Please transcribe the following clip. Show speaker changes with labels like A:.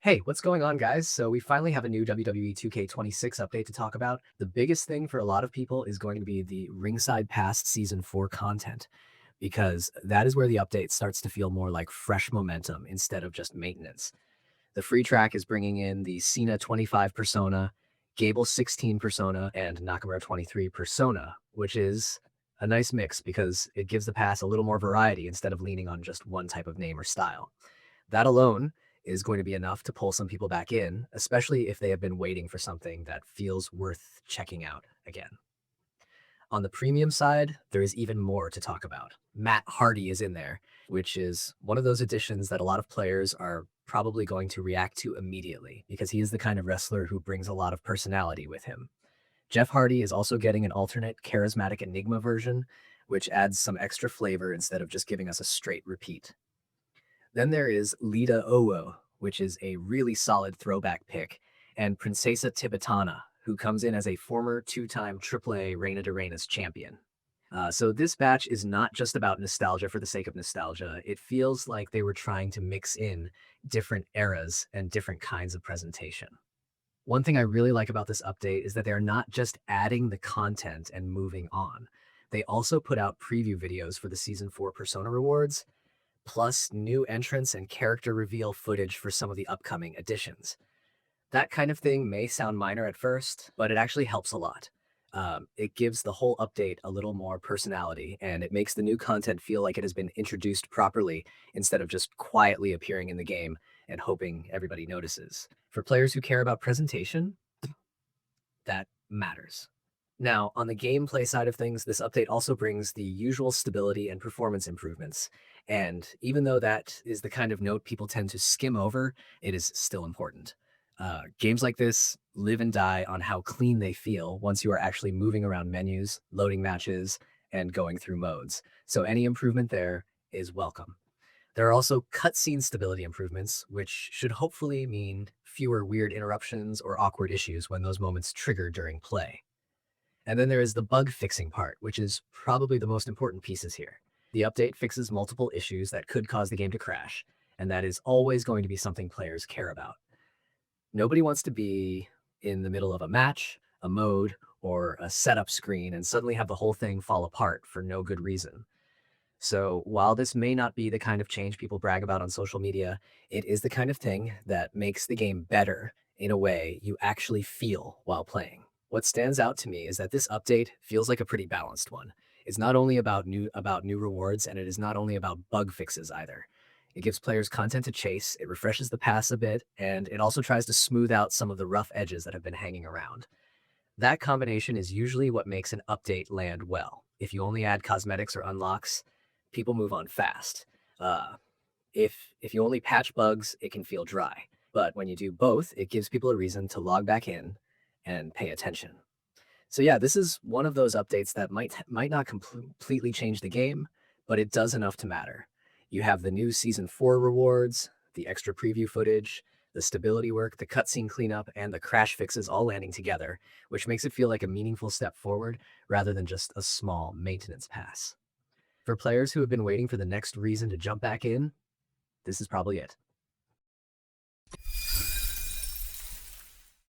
A: Hey, what's going on, guys? So we finally have a new WWE 2K26 update to talk about. The biggest thing for a lot of people is going to be the Ringside Pass Season 4 content, because that is where the update starts to feel more like fresh momentum instead of just maintenance. The free track is bringing in the Cena 25 persona, Gable 16 persona, and Nakamura 23 persona, which is a nice mix because it gives the pass a little more variety instead of leaning on just one type of name or style. That alone is going to be enough to pull some people back in, especially if they have been waiting for something that feels worth checking out again. On the premium side, there is even more to talk about. Matt Hardy is in there, which is one of those additions that a lot of players are probably going to react to immediately because he is the kind of wrestler who brings a lot of personality with him. Jeff Hardy is also getting an alternate charismatic Enigma version, which adds some extra flavor instead of just giving us a straight repeat. Then there is Lita Owo, which is a really solid throwback pick, and Princesa Tibetana, who comes in as a former two-time AAA Reina de Reinas champion. So this batch is not just about nostalgia for the sake of nostalgia. It feels like they were trying to mix in different eras and different kinds of presentation. One thing I really like about this update is that they're not just adding the content and moving on. They also put out preview videos for the Season 4 Persona rewards, plus new entrance and character reveal footage for some of the upcoming additions. That kind of thing may sound minor at first, but it actually helps a lot. It gives the whole update a little more personality, and it makes the new content feel like it has been introduced properly instead of just quietly appearing in the game and hoping everybody notices. For players who care about presentation, that matters. Now, on the gameplay side of things, this update also brings the usual stability and performance improvements. And even though that is the kind of note people tend to skim over, it is still important. Games like this live and die on how clean they feel once you are actually moving around menus, loading matches, and going through modes. So any improvement there is welcome. There are also cutscene stability improvements, which should hopefully mean fewer weird interruptions or awkward issues when those moments trigger during play. And then there is the bug fixing part, which is probably the most important pieces here. The update fixes multiple issues that could cause the game to crash, and that is always going to be something players care about. Nobody wants to be in the middle of a match, a mode, or a setup screen and suddenly have the whole thing fall apart for no good reason. So while this may not be the kind of change people brag about on social media, it is the kind of thing that makes the game better in a way you actually feel while playing. What stands out to me is that this update feels like a pretty balanced one. It's not only about new rewards, and it is not only about bug fixes either. It gives players content to chase, it refreshes the pass a bit, and it also tries to smooth out some of the rough edges that have been hanging around. That combination is usually what makes an update land well. If you only add cosmetics or unlocks, people move on fast. Uh, if you only patch bugs, it can feel dry. But when you do both, it gives people a reason to log back in and pay attention. So yeah, this is one of those updates that might not completely change the game, but it does enough to matter. You have the new season 4 rewards, the extra preview footage, the stability work, the cutscene cleanup, and the crash fixes all landing together, which makes it feel like a meaningful step forward rather than just a small maintenance pass. For players who have been waiting for the next reason to jump back in, this is probably it.